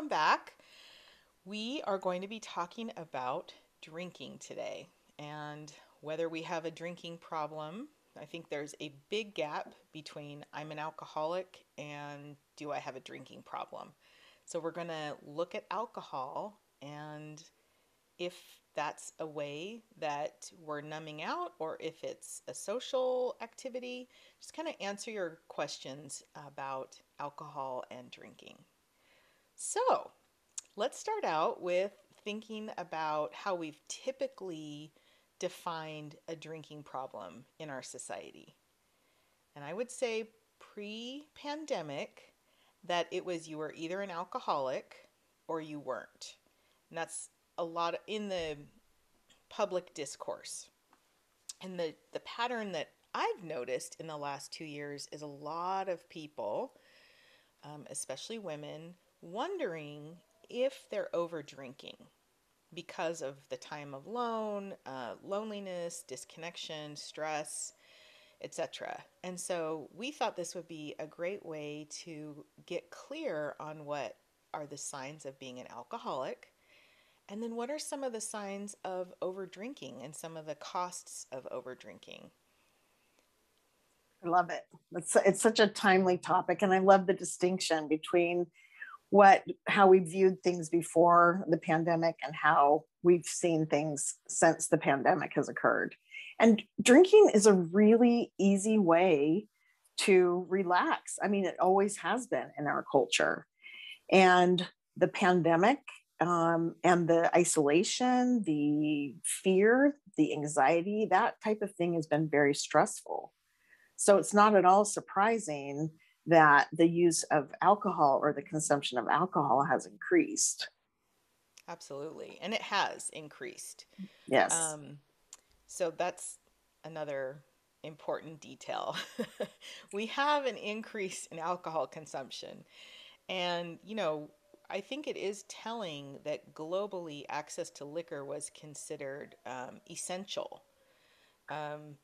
welcome back. We are going to be talking about drinking today and whether we have a drinking problem. I think there's a big gap between I'm an alcoholic and do I have a drinking problem. So we're going to look at alcohol and if that's a way that we're numbing out or if it's a social activity, just kind of answer your questions about alcohol and drinking. So, let's start out with thinking about how we've typically defined a drinking problem in our society. And I would say pre pandemic that it was you were either an alcoholic or you weren't. And that's a lot in the public discourse. And the pattern that I've noticed in the last 2 years is a lot of people, especially women, wondering if they're over drinking because of the time of loneliness, disconnection, stress, etc. And so we thought this would be a great way to get clear on what are the signs of being an alcoholic, and then what are some of the signs of over drinking and some of the costs of over drinking. I love it. It's such a timely topic. And I love the distinction between how we viewed things before the pandemic and how we've seen things since the pandemic has occurred. And drinking is a really easy way to relax. I mean, it always has been in our culture. And the pandemic and the isolation, the fear, the anxiety, that type of thing has been very stressful. So it's not at all surprising that the use of alcohol or the consumption of alcohol has increased. Absolutely. And it has increased. Yes. Um, so that's another important detail. We have an increase in alcohol consumption. And, I think it is telling that globally access to liquor was considered essential. Um,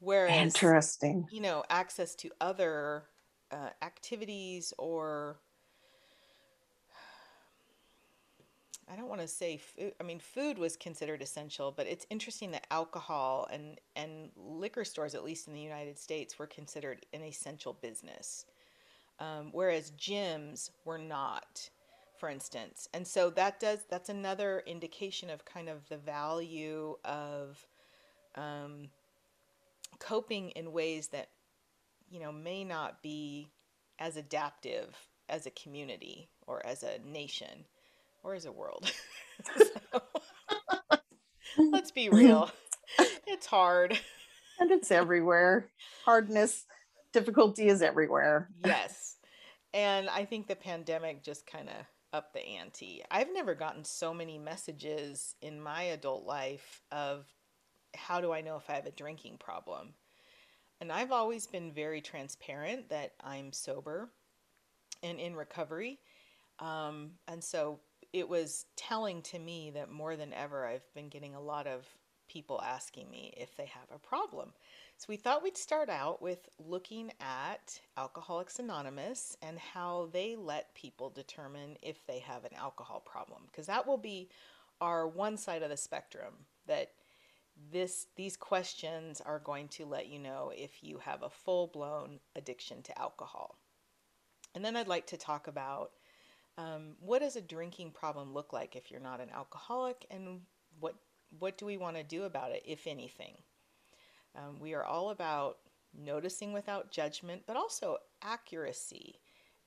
Whereas, Interesting. access to other activities or I don't want to say food. I mean, food was considered essential, but it's interesting that alcohol and liquor stores, at least in the United States, were considered an essential business, whereas gyms were not, for instance. And so that's another indication of kind of the value of um, coping in ways that may not be as adaptive as a community or as a nation or as a world. So let's be And real. It's hard. it's everywhere. Hardness, difficulty is everywhere. Yes. And I think the pandemic just kind of upped the ante. I've never gotten so many messages in my adult life of how do I know if I have a drinking problem? And I've always been very transparent that I'm sober and in recovery. And so it was telling to me that more than ever, I've been getting a lot of people asking me if they have a problem. So we thought we'd start out with looking at Alcoholics Anonymous and how they let people determine if they have an alcohol problem, because that will be our one side of the spectrum that these questions are going to let you know if you have a full-blown addiction to alcohol. And then I'd like to talk about what does a drinking problem look like if you're not an alcoholic, and what what do we want to do about it, if anything? We are all about noticing without judgment, but also accuracy.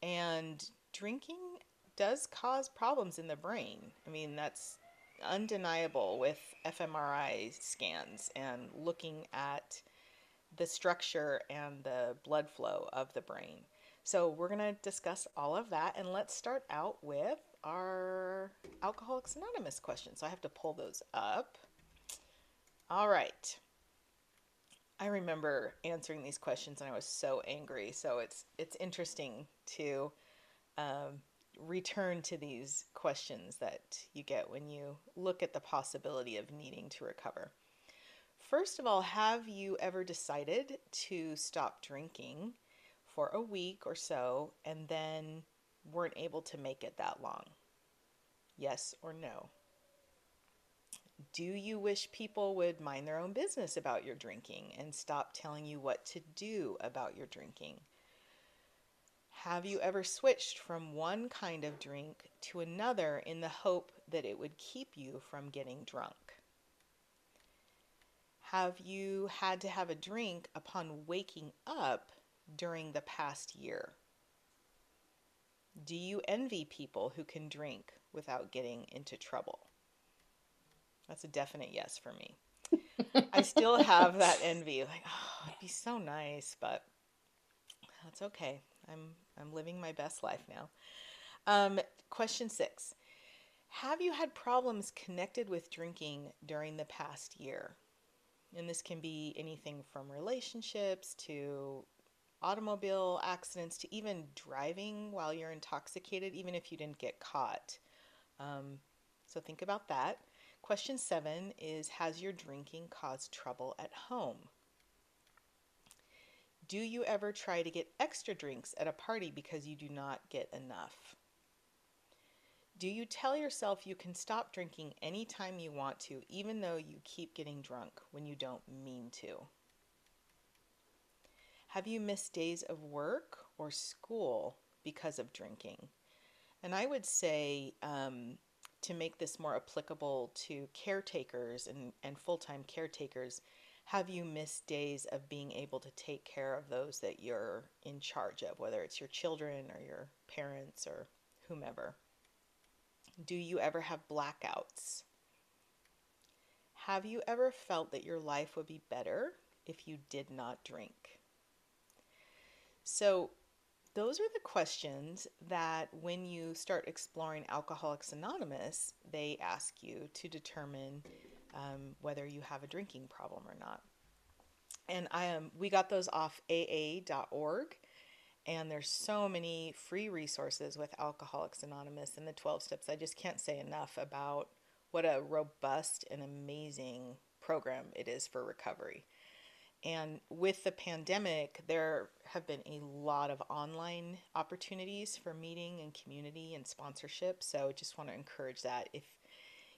And drinking does cause problems in the brain. I mean, that's undeniable with fMRI scans and looking at the structure and the blood flow of the brain. So, we're going to discuss all of that, and let's start out with our Alcoholics Anonymous questions. So, I have to pull those up. All right. I remember answering these questions and I was so angry. So, it's interesting to um, return to these questions that you get when you look at the possibility of needing to recover. First of all, have you ever decided to stop drinking for a week or so and then weren't able to make it that long? Yes or no? Do you wish people would mind their own business about your drinking and stop telling you what to do about your drinking? Have you ever switched from one kind of drink to another in the hope that it would keep you from getting drunk? Have you had to have a drink upon waking up during the past year? Do you envy people who can drink without getting into trouble? That's a definite yes for me. I still have that envy. Like, oh, it'd be so nice, but that's okay. I'm living my best life now. Question 6. Have you had problems connected with drinking during the past year? And this can be anything from relationships to automobile accidents to even driving while you're intoxicated, even if you didn't get caught. Um, so think about that. Question 7 is, has your drinking caused trouble at home? Do you ever try to get extra drinks at a party because you do not get enough? Do you tell yourself you can stop drinking anytime you want to, even though you keep getting drunk when you don't mean to? Have you missed days of work or school because of drinking? And I would say, to make this more applicable to caretakers and full time caretakers, have you missed days of being able to take care of those that you're in charge of, whether it's your children or your parents or whomever? Do you ever have blackouts? Have you ever felt that your life would be better if you did not drink? So, those are the questions that when you start exploring Alcoholics Anonymous, they ask you to determine whether you have a drinking problem or not. And we got those off AA.org, and there's so many free resources with Alcoholics Anonymous and the 12 steps. I just can't say enough about what a robust and amazing program it is for recovery. And with the pandemic, there have been a lot of online opportunities for meeting and community and sponsorship. So just want to encourage that if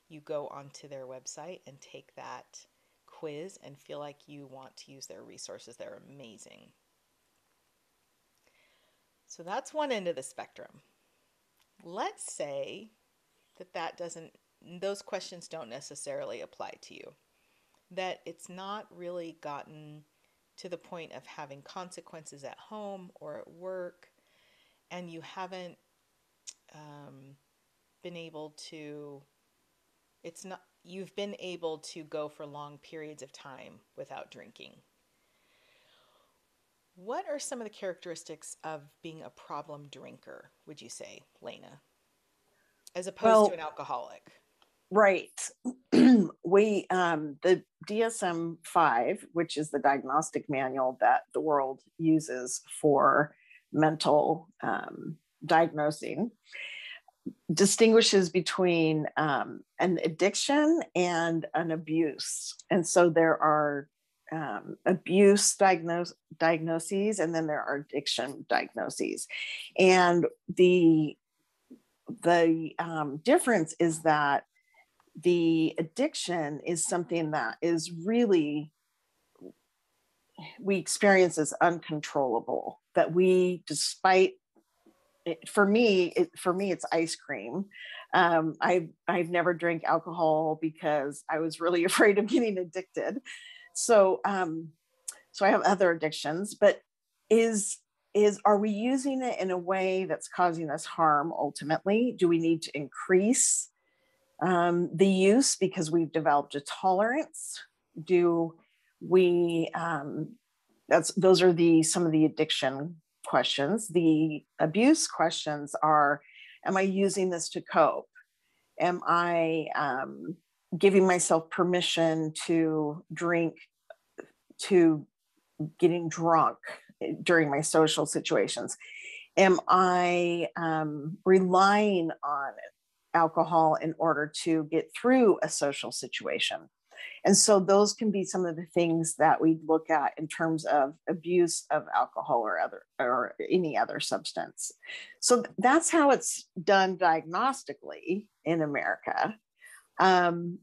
you go onto their website and take that quiz and feel like you want to use their resources, they're amazing. So that's one end of the spectrum. Let's say those questions don't necessarily apply to you, that it's not really gotten to the point of having consequences at home or at work, and you haven't been able to, you've been able to go for long periods of time without drinking. What are some of the characteristics of being a problem drinker, would you say, Leina, as opposed to an alcoholic? Right. We the DSM-5, which is the diagnostic manual that the world uses for mental diagnosing, distinguishes between an addiction and an abuse. And so there are abuse diagnoses, and then there are addiction diagnoses. And the difference is that the addiction is something that is really, we experience as uncontrollable, that we, despite, for me it's ice cream. I've never drank alcohol because I was really afraid of getting addicted. So I have other addictions, but are we using it in a way that's causing us harm ultimately? Do we need to increase the use because we've developed a tolerance? Do we, those are some of the addiction questions. The abuse questions are, am I using this to cope? Am I giving myself permission to drink, to getting drunk during my social situations? Am I relying on alcohol in order to get through a social situation? And so those can be some of the things that we look at in terms of abuse of alcohol or any other substance. So that's how it's done diagnostically in America. Um,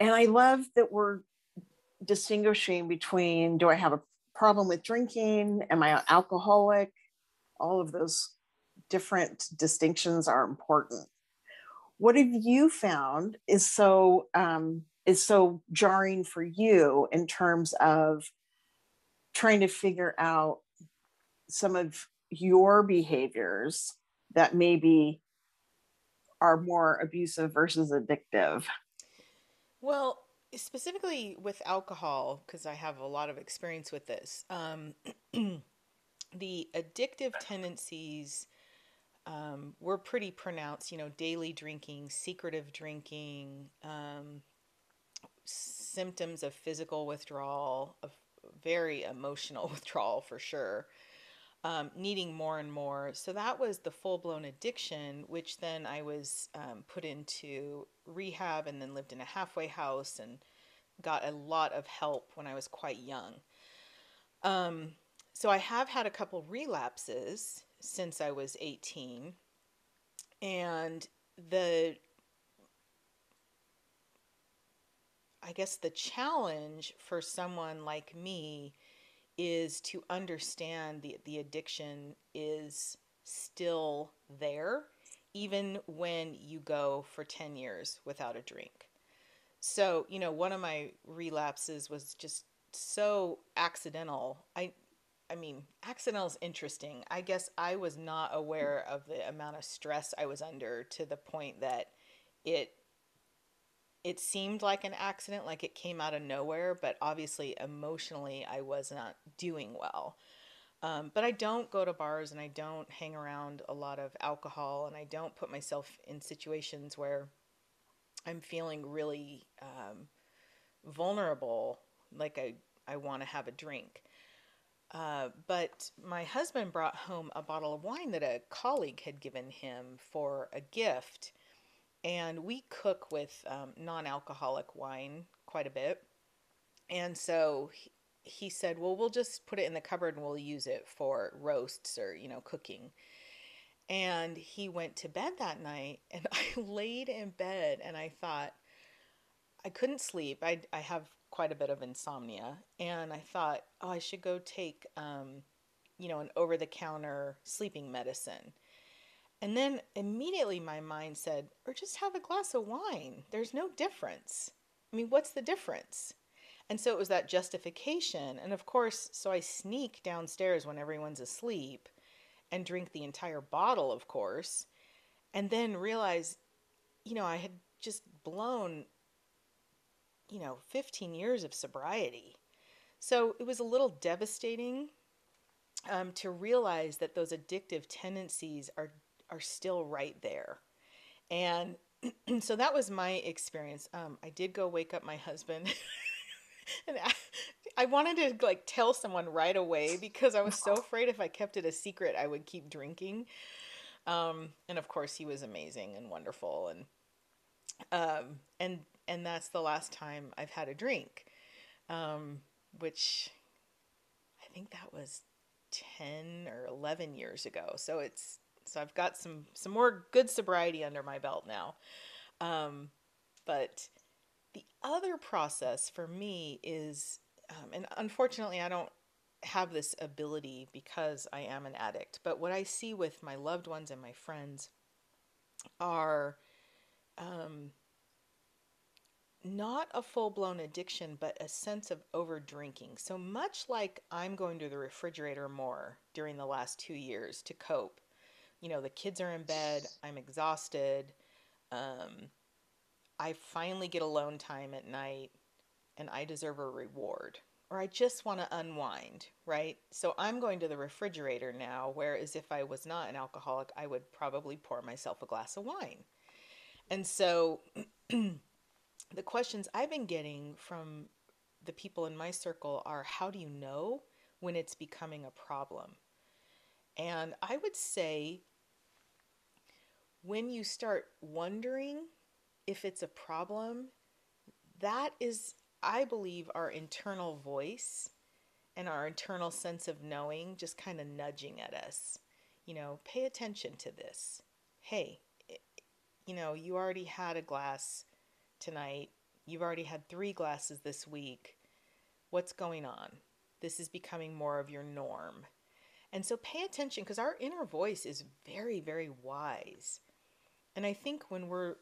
and I love that we're distinguishing between, do I have a problem with drinking? Am I an alcoholic? All of those different distinctions are important. What have you found is so jarring for you in terms of trying to figure out some of your behaviors that maybe are more abusive versus addictive? Well, specifically with alcohol, because I have a lot of experience with this, the addictive tendencies were pretty pronounced. You know, daily drinking, secretive drinking, symptoms of physical withdrawal, of very emotional withdrawal for sure, needing more and more. So that was the full blown addiction, which then I was put into rehab and then lived in a halfway house and got a lot of help when I was quite young. Um, so I have had a couple relapses since I was 18. And the, I guess the challenge for someone like me is to understand the addiction is still there, even when you go for 10 years without a drink. So, you know, one of my relapses was just so accidental. I mean, accidental is interesting. I guess I was not aware of the amount of stress I was under to the point that it it seemed like an accident, like it came out of nowhere, but obviously emotionally I was not doing well. But I don't go to bars and I don't hang around a lot of alcohol and I don't put myself in situations where I'm feeling really vulnerable, like I want to have a drink. But my husband brought home a bottle of wine that a colleague had given him for a gift. And we cook with non alcoholic wine quite a bit. And so he said, well, we'll just put it in the cupboard and we'll use it for roasts or, you know, cooking. And he went to bed that night and I laid in bed and I thought, I couldn't sleep. I have quite a bit of insomnia. And I thought, oh, I should go take, you know, an over the counter sleeping medicine. And then immediately my mind said, or just have a glass of wine. There's no difference. I mean, what's the difference? And so it was that justification. And of course, so I sneak downstairs when everyone's asleep and drink the entire bottle, of course, and then realize, you know, I had just blown, you know, 15 years of sobriety. So it was a little devastating to realize that those addictive tendencies are still right there. And so that was my experience. I did go wake up my husband, and I wanted to like tell someone right away because I was so afraid if I kept it a secret, I would keep drinking. And of course, he was amazing and wonderful, and that's the last time I've had a drink, um, which I think that was 10 or 11 years ago. So I've got some more good sobriety under my belt now. Um, but the other process for me is, and unfortunately, I don't have this ability because I am an addict, but what I see with my loved ones and my friends are um, not a full blown addiction, but a sense of over drinking. So much like I'm going to the refrigerator more during the last 2 years to cope. You know, the kids are in bed, I'm exhausted. Um, I finally get alone time at night and I deserve a reward. Or I just want to unwind, right? So I'm going to the refrigerator now, whereas if I was not an alcoholic, I would probably pour myself a glass of wine. And so the questions I've been getting from the people in my circle are, how do you know when it's becoming a problem? And I would say when you start wondering if it's a problem, that is, I believe, our internal voice and our internal sense of knowing just kind of nudging at us. Pay attention to this. Hey, you already had a glass tonight. You've already had 3 glasses this week. What's going on? This is becoming more of your norm. And so pay attention because our inner voice is very, very wise. And I think when we're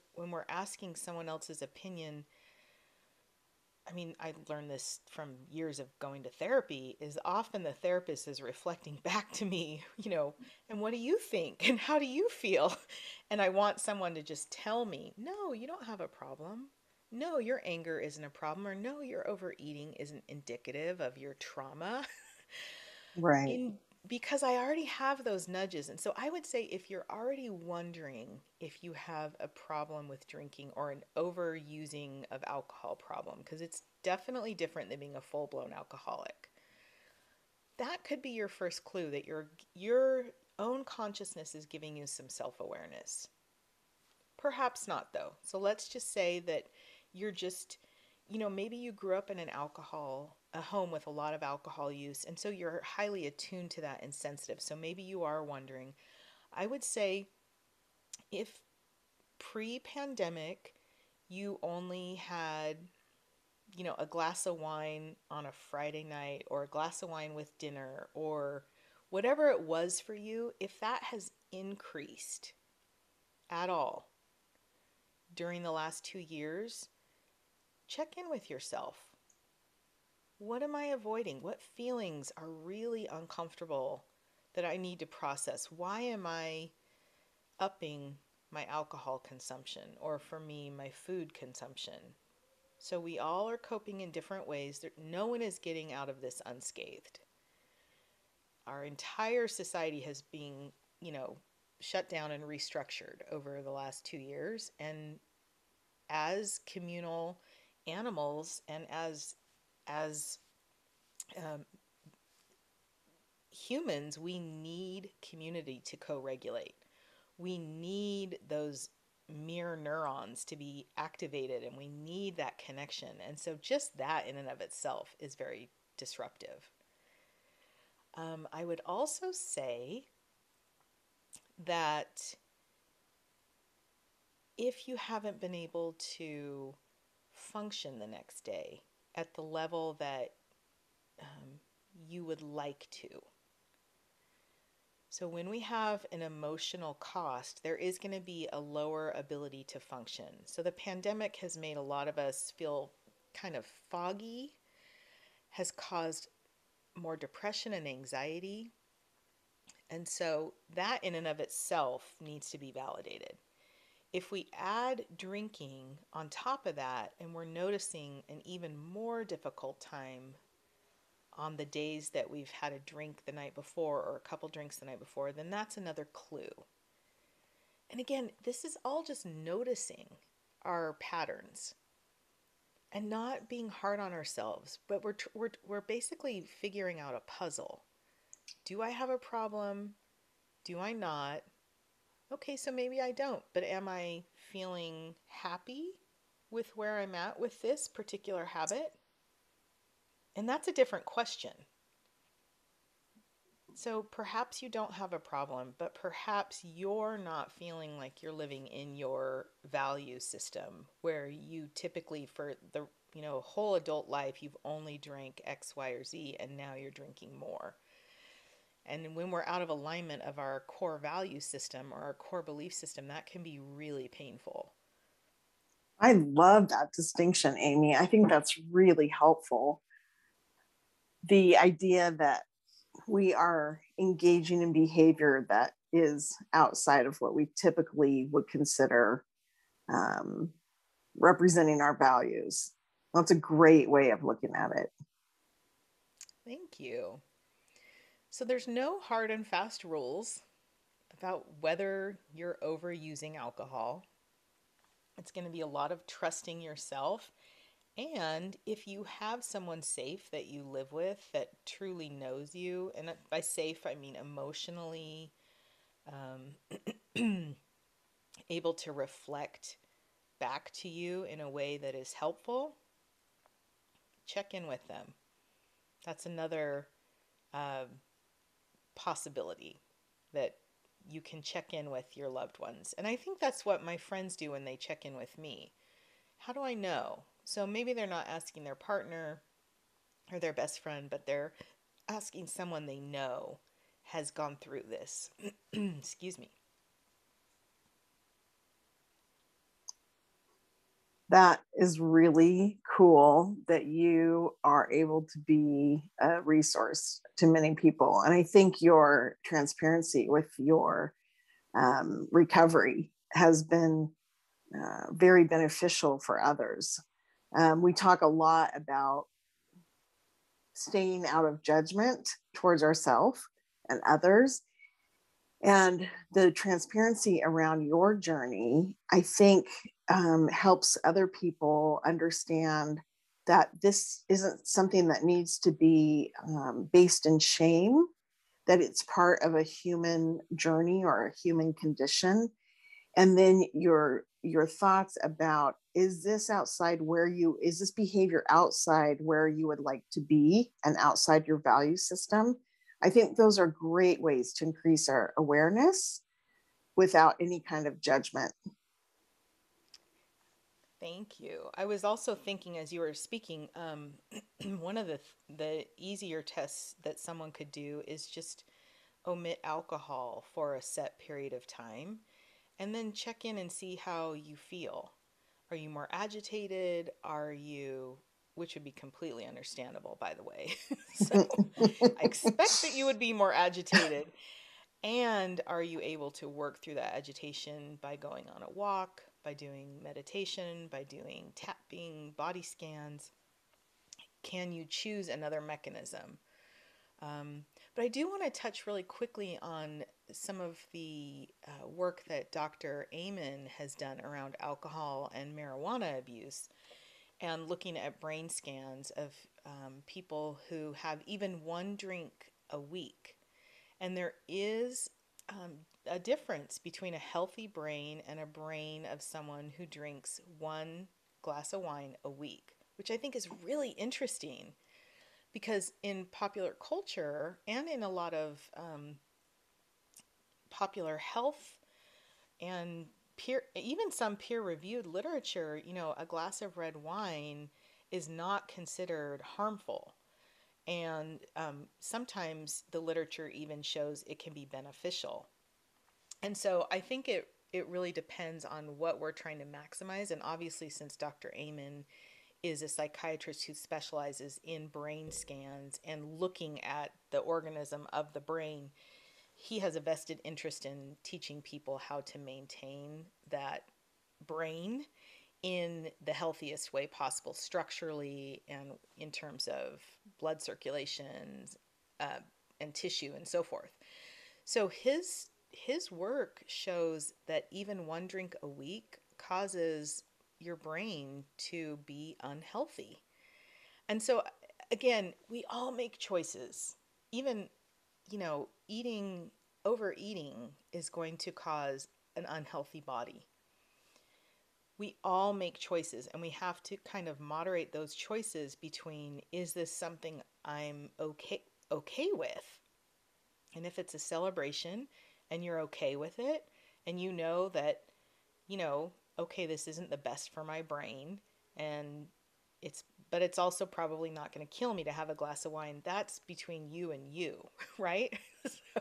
asking someone else's opinion, I mean, I learned this from years of going to therapy, is often the therapist is reflecting back to me, and what do you think? And how do you feel? And I want someone to just tell me, no, you don't have a problem. No, your anger isn't a problem. Or no, your overeating isn't indicative of your trauma. Right. in Because I already have those nudges. And so I would say if you're already wondering if you have a problem with drinking or an overusing of alcohol problem, because it's definitely different than being a full-blown alcoholic. That could be your first clue that your own consciousness is giving you some self-awareness. Perhaps not though. So let's just say that you're just, maybe you grew up in a home with a lot of alcohol use, and so you're highly attuned to that and sensitive. So maybe you are wondering. I would say if pre-pandemic you only had, a glass of wine on a Friday night or a glass of wine with dinner or whatever it was for you, if that has increased at all during the last 2 years, check in with yourself. What am I avoiding? What feelings are really uncomfortable that I need to process? Why am I upping my alcohol consumption or for me, my food consumption? So we all are coping in different ways. No one is getting out of this unscathed. Our entire society has been, shut down and restructured over the last 2 years. And as communal animals and as um, humans, we need community to co-regulate. We need those mirror neurons to be activated and we need that connection. And so just that in and of itself is very disruptive. I would also say that if you haven't been able to function the next day at the level that um, you would like to. So, when we have an emotional cost, there is going to be a lower ability to function. So, the pandemic has made a lot of us feel kind of foggy, has caused more depression and anxiety. And so, that in and of itself needs to be validated. If we add drinking on top of that, and we're noticing an even more difficult time on the days that we've had a drink the night before or a couple drinks the night before, then that's another clue. And again, this is all just noticing our patterns and not being hard on ourselves, but we're basically figuring out a puzzle. Do I have a problem? Do I not? Okay, so maybe I don't, but am I feeling happy with where I'm at with this particular habit? And that's a different question. So perhaps you don't have a problem, but perhaps you're not feeling like you're living in your value system where you typically for the whole adult life you've only drank X, Y, or Z and now you're drinking more. And when we're out of alignment of our core value system or our core belief system, that can be really painful. I love that distinction, Amy. I think that's really helpful. The idea that we are engaging in behavior that is outside of what we typically would consider um, representing our values. That's a great way of looking at it. Thank you. So there's no hard and fast rules about whether you're overusing alcohol. It's going to be a lot of trusting yourself. And if you have someone safe that you live with that truly knows you, and by safe, I mean emotionally able to reflect back to you in a way that is helpful, check in with them. That's another uh, possibility, that you can check in with your loved ones. And I think that's what my friends do when they check in with me. How do I know? So maybe they're not asking their partner or their best friend, but they're asking someone they know has gone through this. Excuse me. That is really cool that you are able to be a resource to many people. And I think your transparency with your recovery has been very beneficial for others. We talk a lot about staying out of judgment towards ourselves and others. And the transparency around your journey, I think, helps other people understand that this isn't something that needs to be based in shame, that it's part of a human journey or a human condition. And then your thoughts about, is this behavior outside where you would like to be and outside your value system? I think those are great ways to increase our awareness without any kind of judgment. Thank you. I was also thinking as you were speaking, one of the easier tests that someone could do is just omit alcohol for a set period of time and then check in and see how you feel. Are you more agitated? Which would be completely understandable, by the way. So I expect that you would be more agitated. And are you able to work through that agitation by going on a walk, by doing meditation, by doing tapping, body scans? Can you choose another mechanism? Um, but I do want to touch really quickly on some of the work that Dr. Amen has done around alcohol and marijuana abuse, and looking at brain scans of people who have even one drink a week. And there is a difference between a healthy brain and a brain of someone who drinks one glass of wine a week, which I think is really interesting because in popular culture and in a lot of popular health and even some peer-reviewed literature, a glass of red wine is not considered harmful. And sometimes the literature even shows it can be beneficial. And so I think it really depends on what we're trying to maximize. And obviously, since Dr. Amen is a psychiatrist who specializes in brain scans and looking at the organism of the brain, he has a vested interest in teaching people how to maintain that brain in the healthiest way possible, structurally and in terms of blood circulation, uh, and tissue and so forth. So his work shows that even one drink a week causes your brain to be unhealthy. And so again, we all make choices. Even, eating overeating is going to cause an unhealthy body. We all make choices and we have to kind of moderate those choices between, is this something I'm okay with? And if it's a celebration and you're okay with it, and that, you know, okay, this isn't the best for my brain, and but it's also probably not going to kill me to have a glass of wine. That's between you and you, right? So,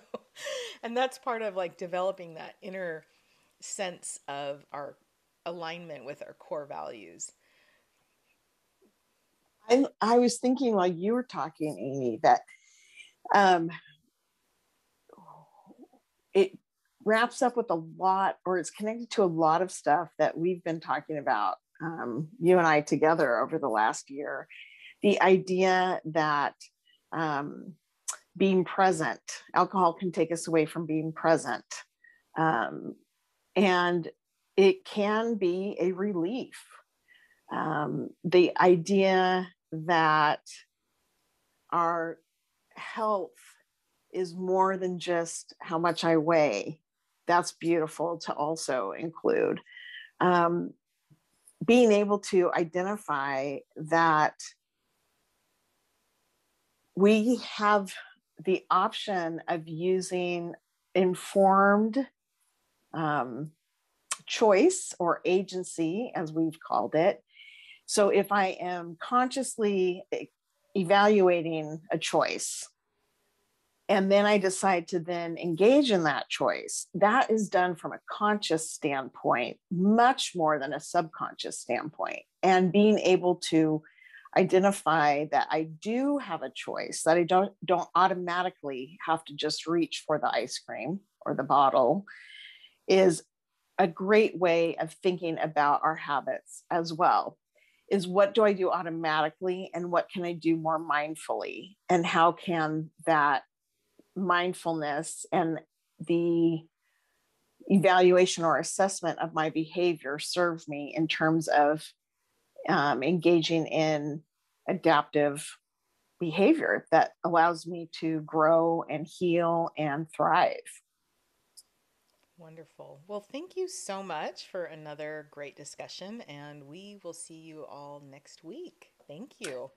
and that's part of like developing that inner sense of our alignment with our core values. I was thinking while you were talking, Amy, that um, it wraps up with a lot, or it's connected to a lot of stuff that we've been talking about, you and I together over the last year. The idea that being present, alcohol can take us away from being present. Um, and it can be a relief. The idea that our health is more than just how much I weigh. That's beautiful to also include. Being able to identify that we have the option of using informed um, choice or agency, as we've called it. So if I am consciously evaluating a choice, and then I decide to then engage in that choice, that is done from a conscious standpoint, much more than a subconscious standpoint. And being able to identify that I do have a choice, that I don't automatically have to just reach for the ice cream or the bottle, is a great way of thinking about our habits as well. Is what do I do automatically and what can I do more mindfully? And how can that mindfulness and the evaluation or assessment of my behavior serve me in terms of engaging in adaptive behavior that allows me to grow and heal and thrive. Wonderful. Well, thank you so much for another great discussion, and we will see you all next week. Thank you.